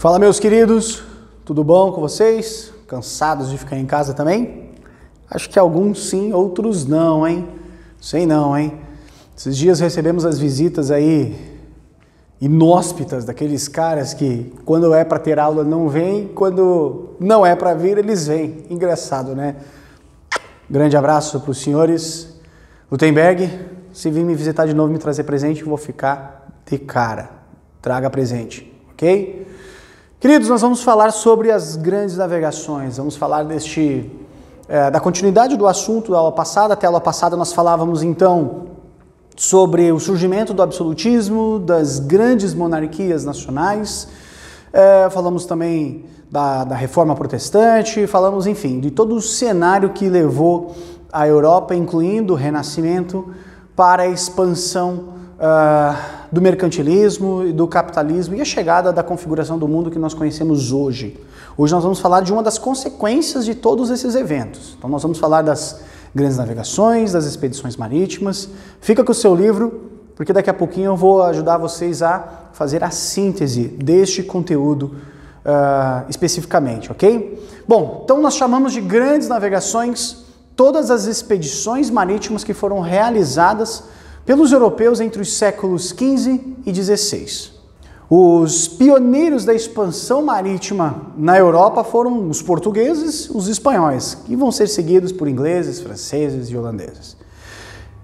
Fala, meus queridos, tudo bom com vocês? Cansados de ficar em casa também? Acho que alguns sim, outros não, hein? Sei não, hein? Esses dias recebemos as visitas aí inóspitas daqueles caras que quando é para ter aula não vêm, quando não é para vir eles vêm. Engraçado, né? Grande abraço para os senhores. Gutenberg, se vir me visitar de novo e me trazer presente, eu vou ficar de cara. Traga presente, ok? Queridos, nós vamos falar sobre as grandes navegações, vamos falar da continuidade do assunto da aula passada. Até a aula passada nós falávamos então sobre o surgimento do absolutismo, das grandes monarquias nacionais, falamos também da reforma protestante, falamos, enfim, de todo o cenário que levou a Europa, incluindo o Renascimento, para a expansão do mercantilismo e do capitalismo e a chegada da configuração do mundo que nós conhecemos hoje. Hoje nós vamos falar de uma das consequências de todos esses eventos. Então nós vamos falar das grandes navegações, das expedições marítimas. Fica com o seu livro, porque daqui a pouquinho eu vou ajudar vocês a fazer a síntese deste conteúdo especificamente, ok? Bom, então nós chamamos de grandes navegações todas as expedições marítimas que foram realizadas pelos europeus entre os séculos XV e XVI. Os pioneiros da expansão marítima na Europa foram os portugueses, os espanhóis, que vão ser seguidos por ingleses, franceses e holandeses.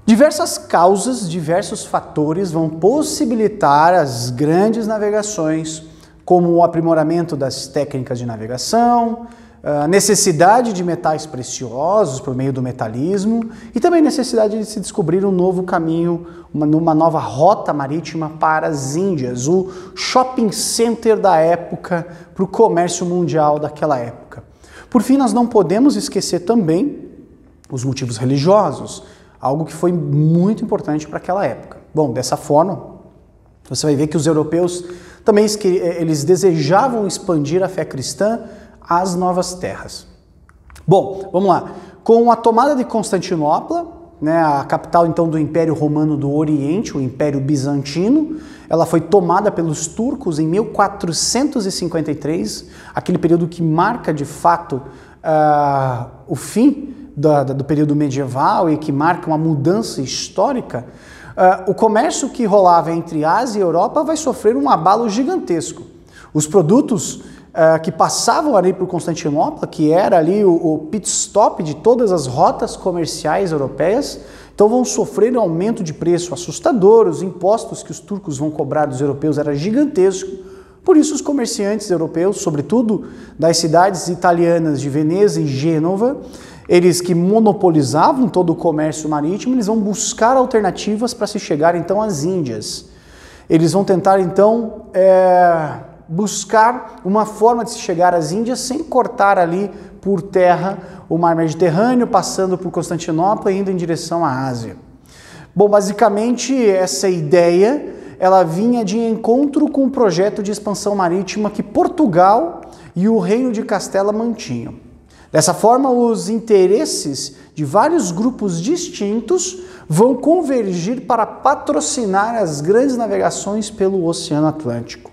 Diversas causas, diversos fatores vão possibilitar as grandes navegações, como o aprimoramento das técnicas de navegação, a necessidade de metais preciosos por meio do metalismo e também a necessidade de se descobrir um novo caminho, uma nova rota marítima para as Índias, o shopping center da época para o comércio mundial daquela época. Por fim, nós não podemos esquecer também os motivos religiosos, algo que foi muito importante para aquela época. Bom, dessa forma, você vai ver que os europeus também eles desejavam expandir a fé cristã às novas terras. Bom, vamos lá. Com a tomada de Constantinopla, a capital então do Império Romano do Oriente, o Império Bizantino, ela foi tomada pelos turcos em 1453, aquele período que marca de fato o fim do período medieval e que marca uma mudança histórica. O comércio que rolava entre Ásia e Europa vai sofrer um abalo gigantesco. Os produtos que passavam ali por Constantinopla, que era ali o pit stop de todas as rotas comerciais europeias, então vão sofrer um aumento de preço assustador. Os impostos que os turcos vão cobrar dos europeus era gigantesco. Por isso os comerciantes europeus, sobretudo das cidades italianas de Veneza e Gênova, eles que monopolizavam todo o comércio marítimo, eles vão buscar alternativas para se chegar então às Índias. Eles vão tentar então buscar uma forma de se chegar às Índias sem cortar ali por terra o mar Mediterrâneo, passando por Constantinopla e indo em direção à Ásia. Bom, basicamente essa ideia ela vinha de encontro com o projeto de expansão marítima que Portugal e o Reino de Castela mantinham. Dessa forma, os interesses de vários grupos distintos vão convergir para patrocinar as grandes navegações pelo Oceano Atlântico.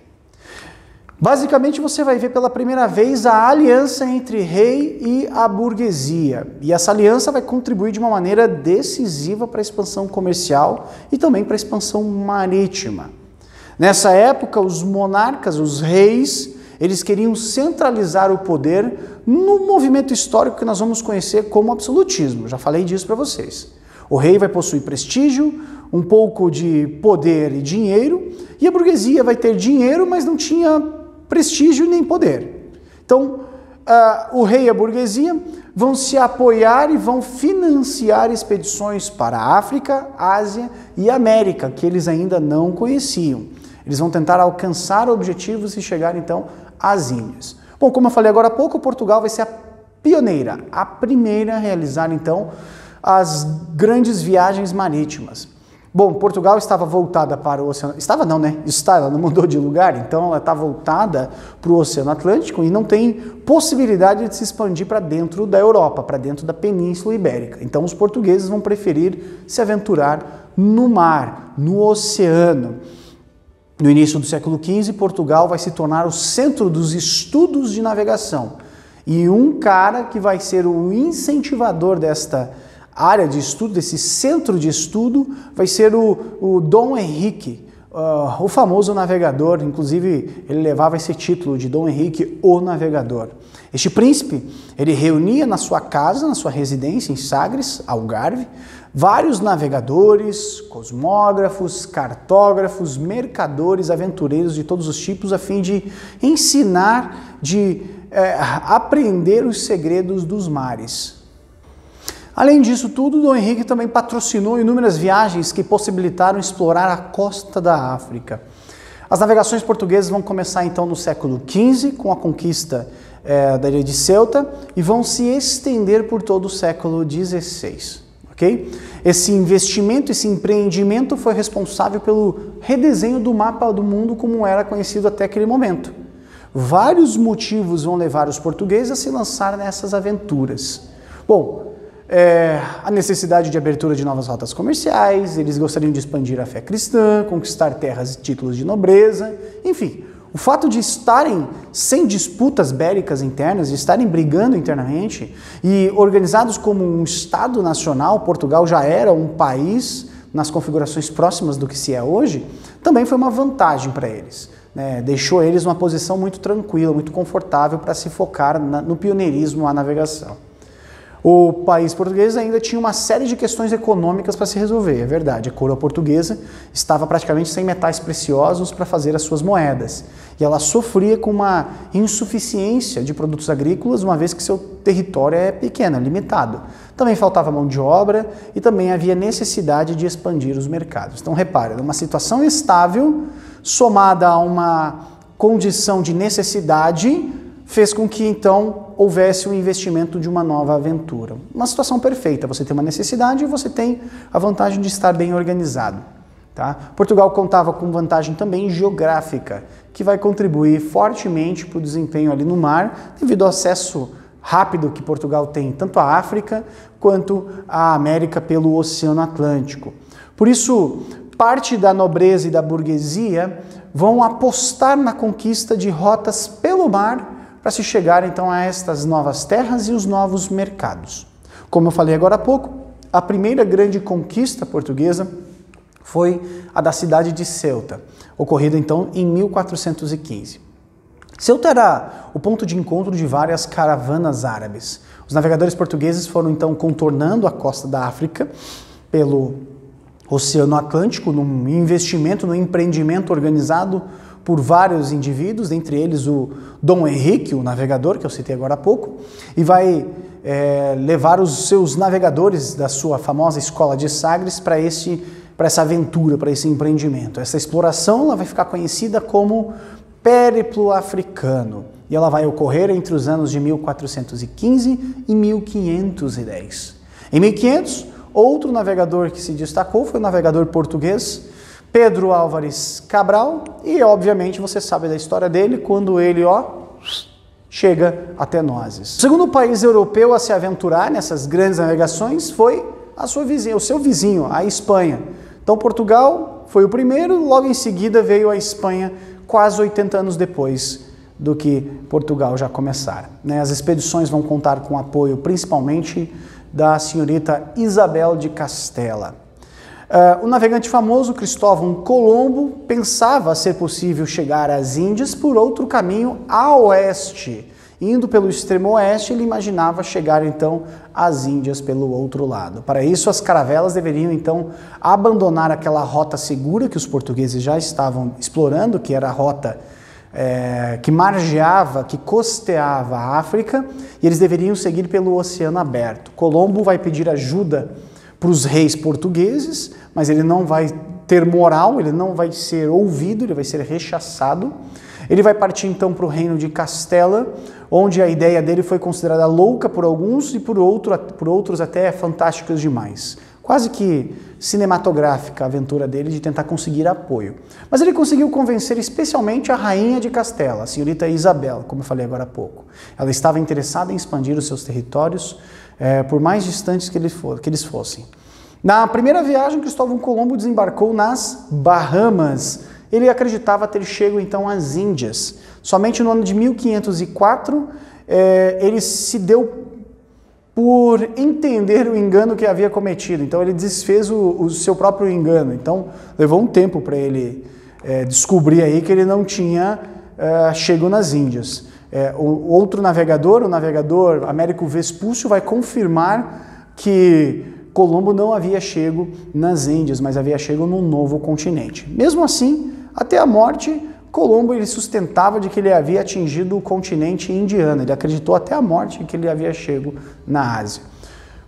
Basicamente, você vai ver pela primeira vez a aliança entre rei e a burguesia. E essa aliança vai contribuir de uma maneira decisiva para a expansão comercial e também para a expansão marítima. Nessa época, os monarcas, os reis, eles queriam centralizar o poder no movimento histórico que nós vamos conhecer como absolutismo. Já falei disso para vocês. O rei vai possuir prestígio, um pouco de poder e dinheiro, e a burguesia vai ter dinheiro, mas não tinha prestígio nem poder. Então, o rei e a burguesia vão se apoiar e vão financiar expedições para a África, Ásia e América, que eles ainda não conheciam. Eles vão tentar alcançar objetivos e chegar então às Índias. Bom, como eu falei agora há pouco, Portugal vai ser a pioneira, a primeira a realizar então as grandes viagens marítimas. Bom, Portugal estava voltada para o Oceano... Estava não, né? Está, ela não mudou de lugar, então ela está voltada para o Oceano Atlântico e não tem possibilidade de se expandir para dentro da Europa, para dentro da Península Ibérica. Então os portugueses vão preferir se aventurar no mar, no oceano. No início do século XV, Portugal vai se tornar o centro dos estudos de navegação. E um cara que vai ser o incentivador desta área de estudo, desse centro de estudo, vai ser o Dom Henrique, o famoso navegador. Inclusive ele levava esse título de Dom Henrique, o Navegador. Este príncipe, ele reunia na sua casa, na sua residência em Sagres, Algarve, vários navegadores, cosmógrafos, cartógrafos, mercadores, aventureiros de todos os tipos, a fim de ensinar, de aprender os segredos dos mares. Além disso tudo, Dom Henrique também patrocinou inúmeras viagens que possibilitaram explorar a costa da África. As navegações portuguesas vão começar então no século XV, com a conquista da ilha de Ceuta, e vão se estender por todo o século XVI. Okay? Esse investimento, esse empreendimento foi responsável pelo redesenho do mapa do mundo como era conhecido até aquele momento. Vários motivos vão levar os portugueses a se lançar nessas aventuras. Bom, a necessidade de abertura de novas rotas comerciais, eles gostariam de expandir a fé cristã, conquistar terras e títulos de nobreza, enfim. O fato de estarem sem disputas bélicas internas, de estarem brigando internamente e organizados como um Estado nacional, Portugal já era um país nas configurações próximas do que se é hoje, também foi uma vantagem para eles. Deixou eles numa posição muito tranquila, muito confortável para se focar no pioneirismo à navegação. O país português ainda tinha uma série de questões econômicas para se resolver, é verdade. A coroa portuguesa estava praticamente sem metais preciosos para fazer as suas moedas. E ela sofria com uma insuficiência de produtos agrícolas, uma vez que seu território é pequeno, limitado. Também faltava mão de obra e também havia necessidade de expandir os mercados. Então repare, uma situação estável, somada a uma condição de necessidade, fez com que então houvesse um investimento de uma nova aventura. Uma situação perfeita, você tem uma necessidade e você tem a vantagem de estar bem organizado. Tá? Portugal contava com vantagem também geográfica, que vai contribuir fortemente para o desempenho ali no mar, devido ao acesso rápido que Portugal tem tanto à África quanto à América pelo Oceano Atlântico. Por isso, parte da nobreza e da burguesia vão apostar na conquista de rotas pelo mar para se chegar então a estas novas terras e os novos mercados. Como eu falei agora há pouco, a primeira grande conquista portuguesa foi a da cidade de Ceuta, ocorrida então em 1415. Ceuta era o ponto de encontro de várias caravanas árabes. Os navegadores portugueses foram então contornando a costa da África pelo Oceano Atlântico, num investimento, num empreendimento organizado por vários indivíduos, dentre eles o Dom Henrique, o navegador, que eu citei agora há pouco, e vai levar os seus navegadores da sua famosa escola de Sagres para essa aventura, para esse empreendimento. Essa exploração ela vai ficar conhecida como Périplo Africano, e ela vai ocorrer entre os anos de 1415 e 1510. Em 1500, outro navegador que se destacou foi o navegador português Pedro Álvares Cabral, e obviamente você sabe da história dele, quando ele chega até nós. O segundo país europeu a se aventurar nessas grandes navegações foi o seu vizinho, a Espanha. Então Portugal foi o primeiro, logo em seguida veio a Espanha, quase 80 anos depois do que Portugal já começara. As expedições vão contar com apoio principalmente da senhorita Isabel de Castela. O navegante famoso Cristóvão Colombo pensava ser possível chegar às Índias por outro caminho a oeste. Indo pelo extremo oeste, ele imaginava chegar então às Índias pelo outro lado. Para isso, as caravelas deveriam então abandonar aquela rota segura que os portugueses já estavam explorando, que era a rota que margeava, que costeava a África, e eles deveriam seguir pelo Oceano Aberto. Colombo vai pedir ajuda para os reis portugueses, mas ele não vai ter moral, ele não vai ser ouvido, ele vai ser rechaçado. Ele vai partir então para o reino de Castela, onde a ideia dele foi considerada louca por alguns e por outros até fantásticas demais. Quase que cinematográfica a aventura dele de tentar conseguir apoio. Mas ele conseguiu convencer especialmente a rainha de Castela, a senhorita Isabel, como eu falei agora há pouco. Ela estava interessada em expandir os seus territórios, por mais distantes que eles fossem. Na primeira viagem, Cristóvão Colombo desembarcou nas Bahamas ele acreditava ter chego então às Índias. Somente no ano de 1504, ele se deu por entender o engano que havia cometido. Então ele desfez o seu próprio engano. Então levou um tempo para ele descobrir aí que ele não tinha chego nas Índias. O outro navegador, o navegador Américo Vespúcio, vai confirmar que Colombo não havia chego nas Índias, mas havia chego num novo continente. Mesmo assim, até a morte, Colombo ele sustentava de que ele havia atingido o continente indiano. Ele acreditou até a morte que ele havia chego na Ásia.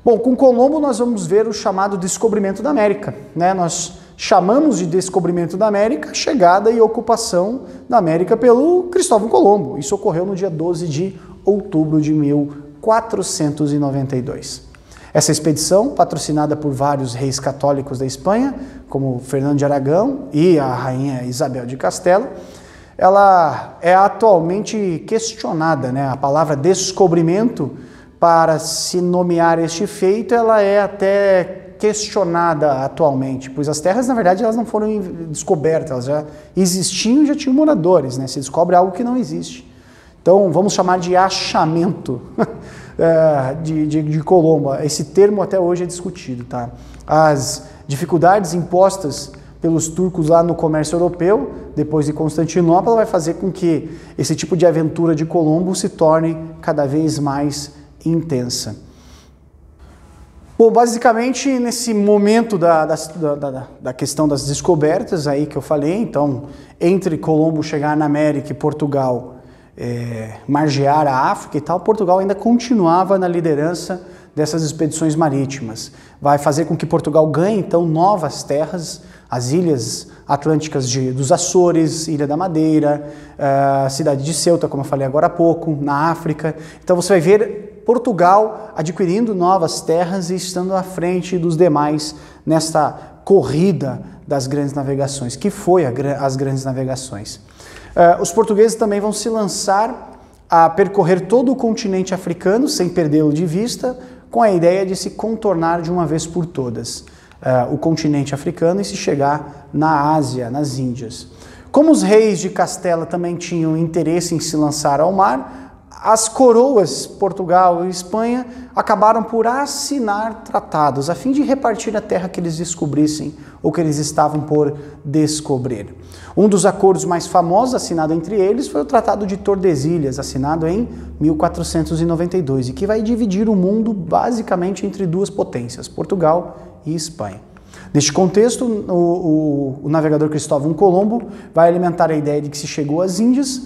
Bom, com Colombo nós vamos ver o chamado descobrimento da América, né? Nós chamamos de descobrimento da América a chegada e ocupação da América pelo Cristóvão Colombo. Isso ocorreu no dia 12 de outubro de 1492. Essa expedição, patrocinada por vários reis católicos da Espanha, como Fernando de Aragão e a rainha Isabel de Castela, ela é atualmente questionada, né? A palavra descobrimento, para se nomear este feito, ela é até questionada atualmente, pois as terras, na verdade, elas não foram descobertas, elas já existiam e já tinham moradores, né? Se descobre algo que não existe. Então, vamos chamar de achamento de Colombo. Esse termo até hoje é discutido, tá? As dificuldades impostas pelos turcos lá no comércio europeu, depois de Constantinopla, vai fazer com que esse tipo de aventura de Colombo se torne cada vez mais intensa. Bom, basicamente, nesse momento da questão das descobertas aí que eu falei, então, entre Colombo chegar na América e Portugal margear a África e tal, Portugal ainda continuava na liderança dessas expedições marítimas. Vai fazer com que Portugal ganhe, então, novas terras, as ilhas atlânticas dos Açores, Ilha da Madeira, a cidade de Ceuta, como eu falei agora há pouco, na África. Então você vai ver Portugal adquirindo novas terras e estando à frente dos demais nesta corrida das grandes navegações, que foi as grandes navegações. Os portugueses também vão se lançar a percorrer todo o continente africano, sem perdê-lo de vista, com a ideia de se contornar de uma vez por todas o continente africano e se chegar na Ásia, nas Índias. Como os reis de Castela também tinham interesse em se lançar ao mar, as coroas Portugal e Espanha acabaram por assinar tratados a fim de repartir a terra que eles descobrissem ou que eles estavam por descobrir. Um dos acordos mais famosos assinado entre eles foi o Tratado de Tordesilhas, assinado em 1492, e que vai dividir o mundo basicamente entre duas potências, Portugal e Espanha. Neste contexto, o navegador Cristóvão Colombo vai alimentar a ideia de que se chegou às Índias,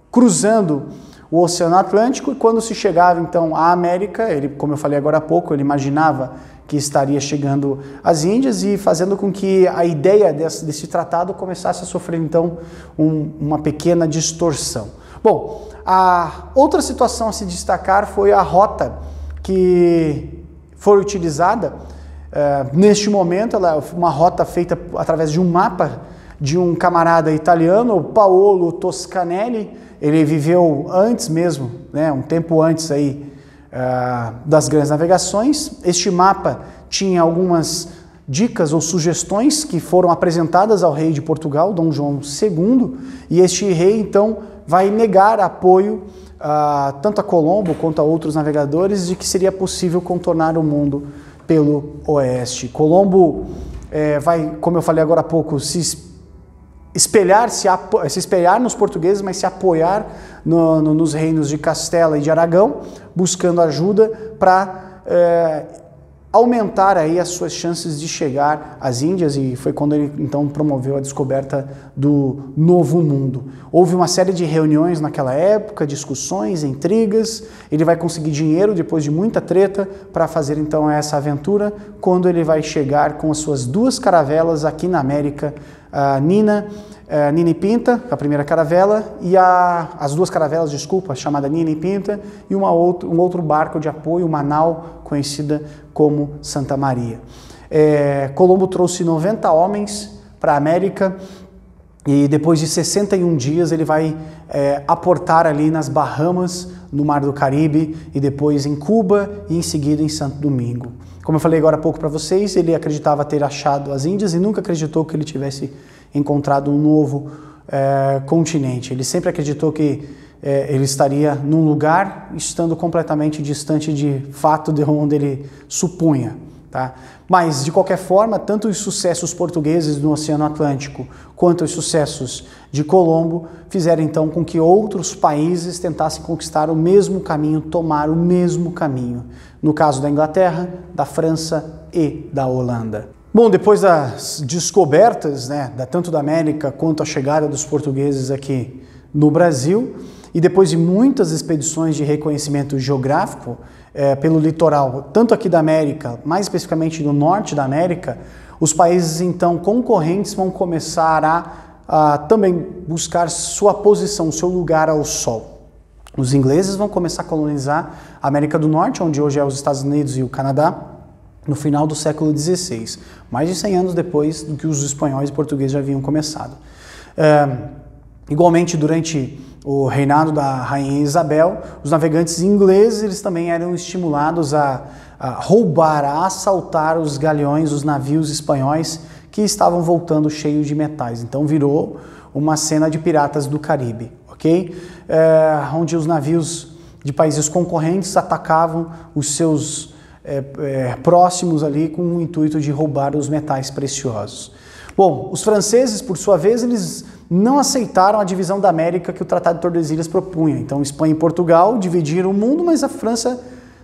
cruzando o Oceano Atlântico, e quando se chegava então à América, ele, como eu falei agora há pouco, ele imaginava que estaria chegando às Índias e fazendo com que a ideia desse tratado começasse a sofrer então uma pequena distorção. Bom, a outra situação a se destacar foi a rota que foi utilizada neste momento. Ela foi uma rota feita através de um mapa de um camarada italiano, Paolo Toscanelli. Ele viveu antes mesmo, né, um tempo antes aí das grandes navegações. Este mapa tinha algumas dicas ou sugestões que foram apresentadas ao rei de Portugal, Dom João II, e este rei então vai negar apoio tanto a Colombo quanto a outros navegadores de que seria possível contornar o mundo pelo oeste. Colombo vai, como eu falei agora há pouco, se espelhar nos portugueses, mas se apoiar nos reinos de Castela e de Aragão, buscando ajuda para aumentar aí as suas chances de chegar às Índias, e foi quando ele então promoveu a descoberta do Novo Mundo. Houve uma série de reuniões naquela época, discussões, intrigas. Ele vai conseguir dinheiro depois de muita treta para fazer então essa aventura, quando ele vai chegar com as suas duas caravelas aqui na América, Nina e Pinta, a primeira caravela, e as duas caravelas, desculpa, chamada Nina e Pinta, e um outro barco de apoio, uma nau conhecida como Santa Maria. Colombo trouxe 90 homens para a América, e depois de 61 dias ele vai aportar ali nas Bahamas, no Mar do Caribe, e depois em Cuba e em seguida em Santo Domingo. Como eu falei agora há pouco para vocês, ele acreditava ter achado as Índias e nunca acreditou que ele tivesse encontrado um novo continente. Ele sempre acreditou que ele estaria num lugar estando completamente distante de fato de onde ele supunha. Tá? Mas, de qualquer forma, tanto os sucessos portugueses no Oceano Atlântico quanto os sucessos de Colombo fizeram então com que outros países tentassem conquistar o mesmo caminho, tomar o mesmo caminho. No caso da Inglaterra, da França e da Holanda. Bom, depois das descobertas, né, tanto da América quanto a chegada dos portugueses aqui no Brasil, e depois de muitas expedições de reconhecimento geográfico pelo litoral, tanto aqui da América, mais especificamente do norte da América, os países então concorrentes vão começar a também buscar sua posição, seu lugar ao sol. Os ingleses vão começar a colonizar a América do Norte, onde hoje é os Estados Unidos e o Canadá, no final do século XVI, mais de 100 anos depois do que os espanhóis e portugueses já haviam começado. Igualmente, durante o reinado da Rainha Isabel, os navegantes ingleses eles também eram estimulados a roubar, a assaltar os galeões, os navios espanhóis que estavam voltando cheios de metais. Então virou uma cena de piratas do Caribe, ok? Onde os navios de países concorrentes atacavam os seus próximos ali com o intuito de roubar os metais preciosos. Bom, os franceses, por sua vez, eles não aceitaram a divisão da América que o Tratado de Tordesilhas propunha. Então, Espanha e Portugal dividiram o mundo, mas a França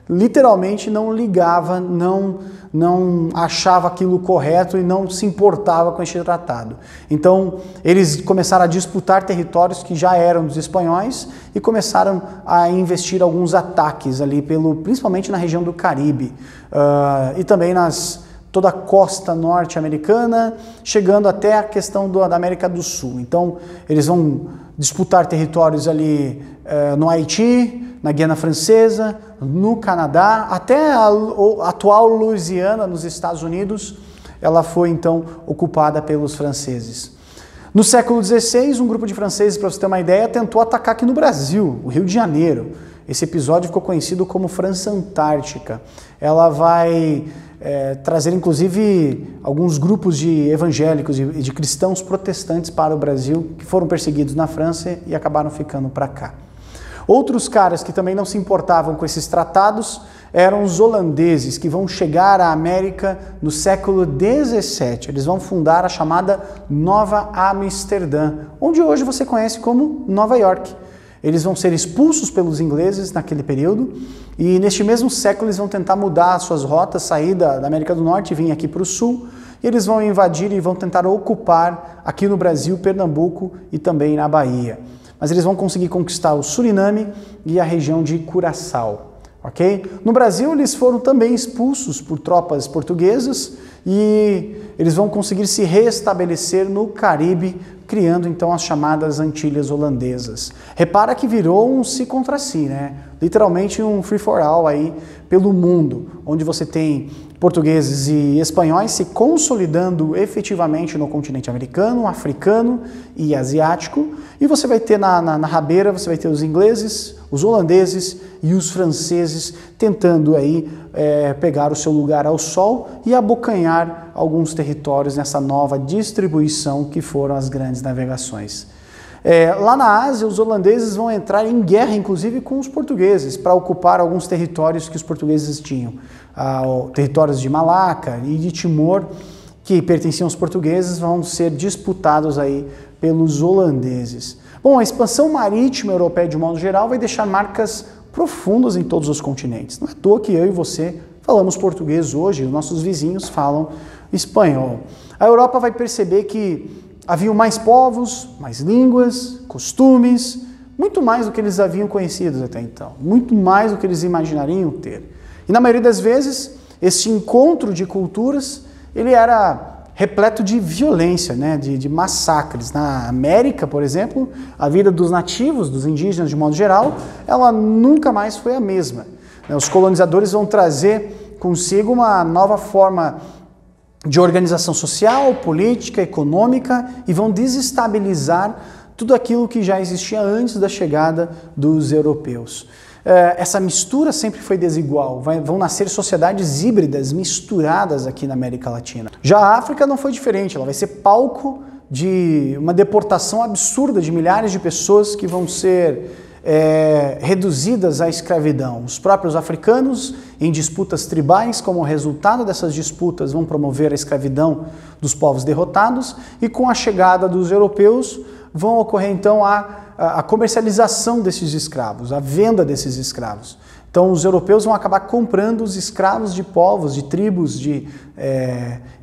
literalmente não ligava, não achava aquilo correto e não se importava com este tratado. Então, eles começaram a disputar territórios que já eram dos espanhóis e começaram a investir alguns ataques ali, principalmente na região do Caribe e também toda a costa norte-americana, chegando até a questão da América do Sul. Então, eles vão disputar territórios ali no Haiti, na Guiana Francesa, no Canadá, até a atual Louisiana, nos Estados Unidos, ela foi então ocupada pelos franceses. No século XVI, um grupo de franceses, para você ter uma ideia, tentou atacar aqui no Brasil, o Rio de Janeiro. Esse episódio ficou conhecido como França Antártica. Ela vai trazer, inclusive, alguns grupos de evangélicos e de cristãos protestantes para o Brasil, que foram perseguidos na França e acabaram ficando para cá. Outros caras que também não se importavam com esses tratados eram os holandeses, que vão chegar à América no século XVII. Eles vão fundar a chamada Nova Amsterdã, onde hoje você conhece como Nova York. Eles vão ser expulsos pelos ingleses naquele período e neste mesmo século eles vão tentar mudar as suas rotas, sair da América do Norte e vir aqui para o sul. E eles vão invadir e vão tentar ocupar aqui no Brasil, Pernambuco e também na Bahia. Mas eles vão conseguir conquistar o Suriname e a região de Curaçao, ok? No Brasil, eles foram também expulsos por tropas portuguesas e eles vão conseguir se restabelecer no Caribe, criando então as chamadas Antilhas Holandesas. Repara que virou um si contra si, né? Literalmente um free-for-all aí pelo mundo, onde você tem portugueses e espanhóis se consolidando efetivamente no continente americano, africano e asiático, e você vai ter na rabeira, você vai ter os ingleses, os holandeses e os franceses tentando aí pegar o seu lugar ao sol e abocanhar alguns territórios nessa nova distribuição que foram as grandes navegações. Lá na Ásia, os holandeses vão entrar em guerra, inclusive, com os portugueses, para ocupar alguns territórios que os portugueses tinham. Territórios de Malaca e de Timor, que pertenciam aos portugueses, vão ser disputados aí pelos holandeses. Bom, a expansão marítima europeia, de modo geral, vai deixar marcas profundas em todos os continentes. Não é à toa que eu e você falamos português hoje, os nossos vizinhos falam espanhol. A Europa vai perceber que haviam mais povos, mais línguas, costumes, muito mais do que eles haviam conhecido até então, muito mais do que eles imaginariam ter. E na maioria das vezes, esse encontro de culturas, ele era repleto de violência, né? de massacres. Na América, por exemplo, a vida dos nativos, dos indígenas de modo geral, ela nunca mais foi a mesma. Os colonizadores vão trazer consigo uma nova forma de organização social, política, econômica e vão desestabilizar tudo aquilo que já existia antes da chegada dos europeus. Essa mistura sempre foi desigual, vão nascer sociedades híbridas, misturadas aqui na América Latina. Já a África não foi diferente, ela vai ser palco de uma deportação absurda de milhares de pessoas que vão ser reduzidas à escravidão. Os próprios africanos, em disputas tribais, como resultado dessas disputas, vão promover a escravidão dos povos derrotados, e com a chegada dos europeus vão ocorrer então a comercialização desses escravos, a venda desses escravos. Então os europeus vão acabar comprando os escravos de povos, de tribos,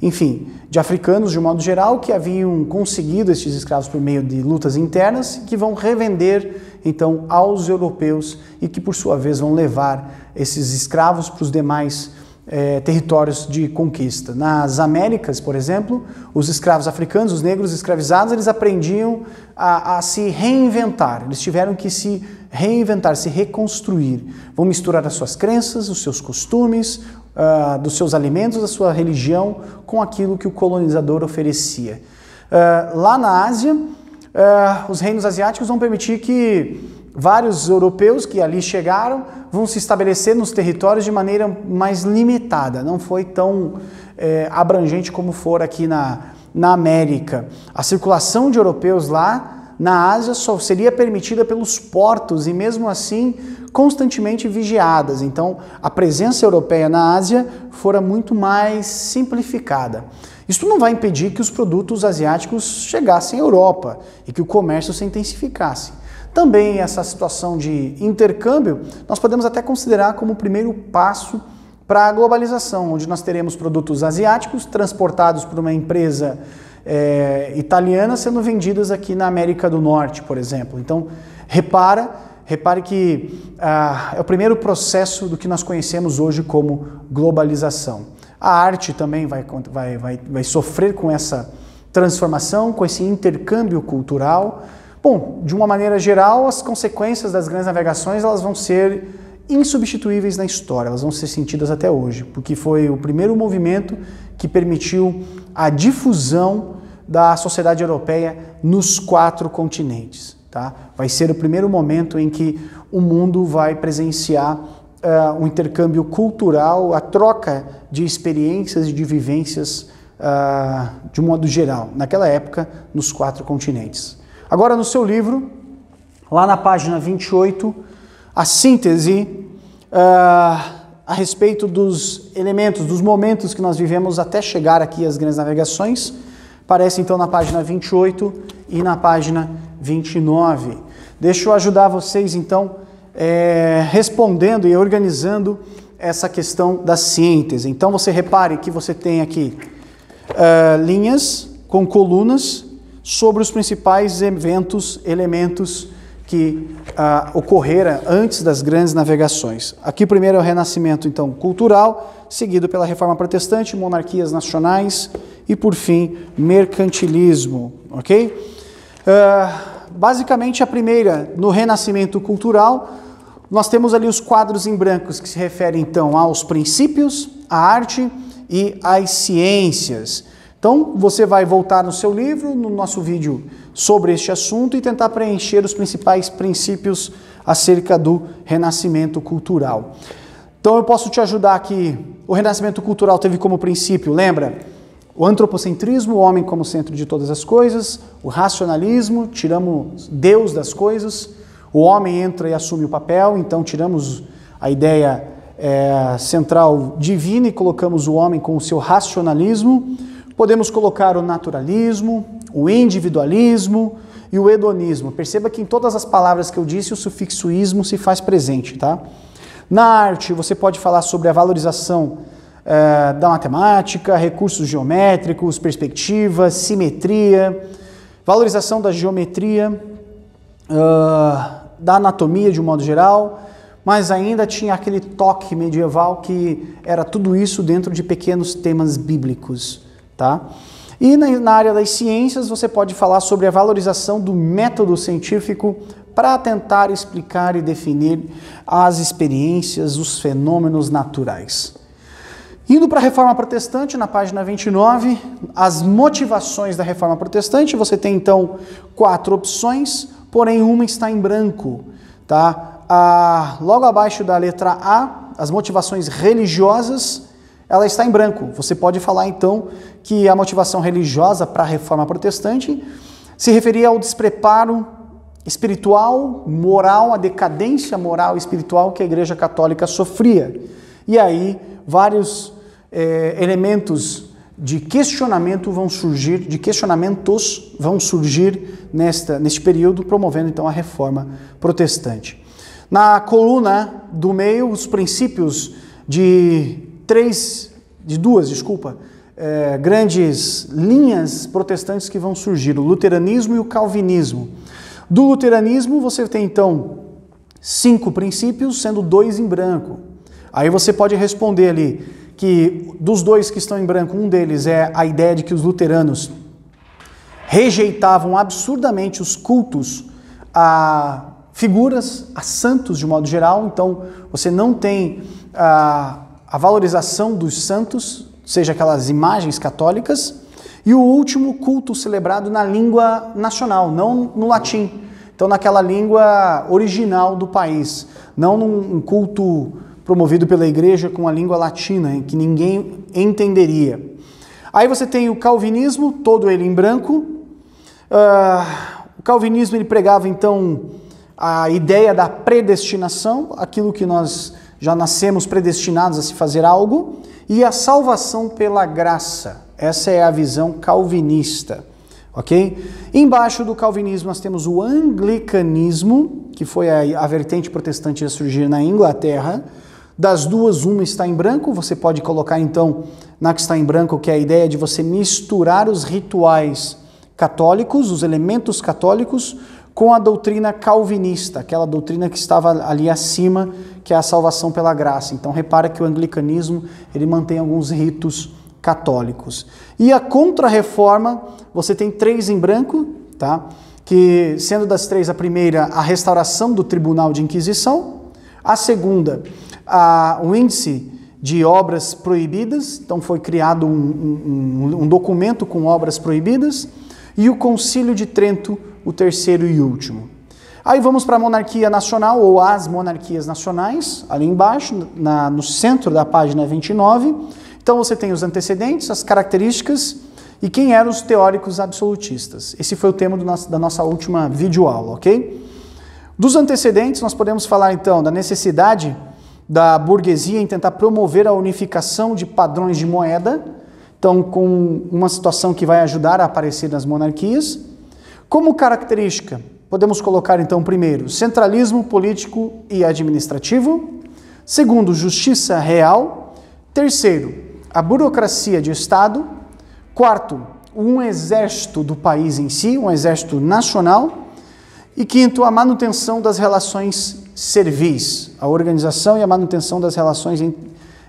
enfim, de africanos de um modo geral, que haviam conseguido estes escravos por meio de lutas internas, que vão revender então aos europeus e que por sua vez vão levar esses escravos para os demais territórios de conquista. Nas Américas, por exemplo, os escravos africanos, os negros escravizados, eles aprendiam a se reinventar, eles tiveram que se reinventar, se reconstruir. Vão misturar as suas crenças, os seus costumes, dos seus alimentos, da sua religião, com aquilo que o colonizador oferecia. Lá na Ásia, os reinos asiáticos vão permitir que vários europeus que ali chegaram vão se estabelecer nos territórios de maneira mais limitada, não foi tão abrangente como for aqui na América. A circulação de europeus lá na Ásia só seria permitida pelos portos e mesmo assim constantemente vigiadas. Então a presença europeia na Ásia fora muito mais simplificada. Isso não vai impedir que os produtos asiáticos chegassem à Europa e que o comércio se intensificasse. Também essa situação de intercâmbio nós podemos até considerar como o primeiro passo para a globalização, onde nós teremos produtos asiáticos transportados por uma empresa italiana sendo vendidas aqui na América do Norte, por exemplo. Então, repare que é o primeiro processo do que nós conhecemos hoje como globalização. A arte também vai sofrer com essa transformação, com esse intercâmbio cultural. Bom, de uma maneira geral, as consequências das grandes navegações elas vão ser insubstituíveis na história, elas vão ser sentidas até hoje, porque foi o primeiro movimento que permitiu a difusão da sociedade europeia nos 4 continentes. Tá? Vai ser o primeiro momento em que o mundo vai presenciar um intercâmbio cultural, a troca de experiências e de vivências de um modo geral, naquela época, nos 4 continentes. Agora, no seu livro, lá na página 28, a síntese a respeito dos elementos, dos momentos que nós vivemos até chegar aqui às grandes navegações, aparece então na página 28 e na página 29. Deixa eu ajudar vocês então respondendo e organizando essa questão da síntese. Então você repare que você tem aqui linhas com colunas sobre os principais eventos, elementos que ocorreram antes das grandes navegações. Aqui primeiro é o Renascimento então cultural, seguido pela Reforma Protestante, monarquias nacionais e por fim mercantilismo, ok? Basicamente a primeira, no Renascimento cultural, nós temos ali os quadros em brancos que se referem então aos princípios, à arte e às ciências. Então, você vai voltar no seu livro, no nosso vídeo sobre este assunto e tentar preencher os principais princípios acerca do renascimento cultural. Então, eu posso te ajudar aqui. O renascimento cultural teve como princípio, lembra? O antropocentrismo, o homem como centro de todas as coisas, o racionalismo, tiramos Deus das coisas, o homem entra e assume o papel, então tiramos a ideia central divina e colocamos o homem com o seu racionalismo. Podemos colocar o naturalismo, o individualismo e o hedonismo. Perceba que em todas as palavras que eu disse, o sufixo ismo se faz presente, tá? Na arte, você pode falar sobre a valorização da matemática, recursos geométricos, perspectiva, simetria, valorização da geometria, da anatomia de um modo geral, mas ainda tinha aquele toque medieval que era tudo isso dentro de pequenos temas bíblicos. Tá? E na área das ciências você pode falar sobre a valorização do método científico para tentar explicar e definir as experiências, os fenômenos naturais. Indo para a Reforma Protestante, na página 29, as motivações da Reforma Protestante, você tem então 4 opções, porém uma está em branco. Tá? Logo abaixo da letra A, as motivações religiosas, ela está em branco. Você pode falar então que a motivação religiosa para a reforma protestante se referia ao despreparo espiritual, moral, a decadência moral e espiritual que a Igreja Católica sofria. E aí vários elementos de questionamento vão surgir, de questionamentos vão surgir neste período, promovendo então a reforma protestante. Na coluna do meio, os princípios de duas grandes linhas protestantes que vão surgir, o luteranismo e o calvinismo. Do luteranismo você tem então 5 princípios, sendo 2 em branco. Aí você pode responder ali que dos 2 que estão em branco, um deles é a ideia de que os luteranos rejeitavam absurdamente os cultos a figuras, a santos de modo geral. Então você não tem a valorização dos santos, seja aquelas imagens católicas. E o último, culto celebrado na língua nacional, não no latim. Então naquela língua original do país, não num culto promovido pela igreja com a língua latina, em que ninguém entenderia. Aí você tem o calvinismo, todo ele em branco. O calvinismo ele pregava então a ideia da predestinação, aquilo que nós já nascemos predestinados a se fazer algo, e a salvação pela graça. Essa é a visão calvinista, ok? Embaixo do calvinismo nós temos o anglicanismo, que foi a vertente protestante a surgir na Inglaterra. Das duas, uma está em branco. Você pode colocar então na que está em branco, que é a ideia de você misturar os rituais católicos, os elementos católicos, com a doutrina calvinista, aquela doutrina que estava ali acima, que é a salvação pela graça. Então repara que o anglicanismo ele mantém alguns ritos católicos. E a Contra-Reforma, você tem 3 em branco, tá? Que sendo das 3 a primeira, a restauração do Tribunal de Inquisição, a segunda, o índice de obras proibidas, então foi criado um documento com obras proibidas, e o Concílio de Trento, o terceiro e último. Aí vamos para a monarquia nacional, ou as monarquias nacionais, ali embaixo, no centro da página 29. Então você tem os antecedentes, as características e quem eram os teóricos absolutistas. Esse foi o tema da nossa última videoaula, ok? Dos antecedentes, nós podemos falar então da necessidade da burguesia em tentar promover a unificação de padrões de moeda, então com uma situação que vai ajudar a aparecer nas monarquias. Como característica, podemos colocar então primeiro, centralismo político e administrativo. Segundo, justiça real. Terceiro, a burocracia de Estado. Quarto, um exército do país em si, um exército nacional. E quinto, a manutenção das relações servis, a organização e a manutenção das relações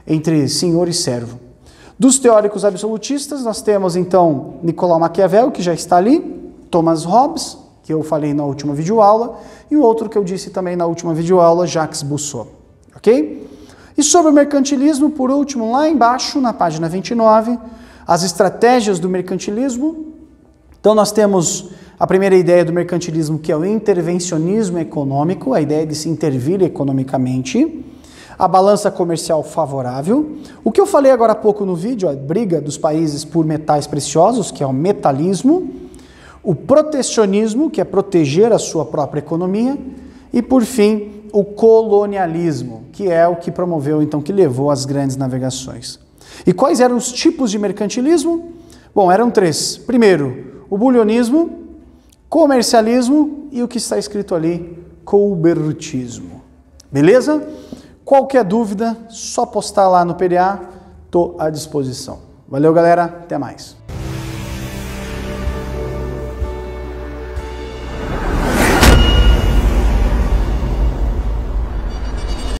entre senhor e servo. Dos teóricos absolutistas, nós temos então Nicolau Maquiavel, que já está ali, Thomas Hobbes, que eu falei na última videoaula, e o outro que eu disse também na última videoaula, Jacques Rousseau, ok? E sobre o mercantilismo, por último, lá embaixo, na página 29, as estratégias do mercantilismo. Então nós temos a primeira ideia do mercantilismo, que é o intervencionismo econômico, a ideia de se intervir economicamente, a balança comercial favorável. O que eu falei agora há pouco no vídeo, a briga dos países por metais preciosos, que é o metalismo, o protecionismo, que é proteger a sua própria economia, e por fim, o colonialismo, que é o que promoveu, então, que levou às grandes navegações. E quais eram os tipos de mercantilismo? Bom, eram 3. Primeiro, o bulionismo, comercialismo e o que está escrito ali, colbertismo. Beleza? Qualquer dúvida, só postar lá no PDA, estou à disposição. Valeu, galera, até mais.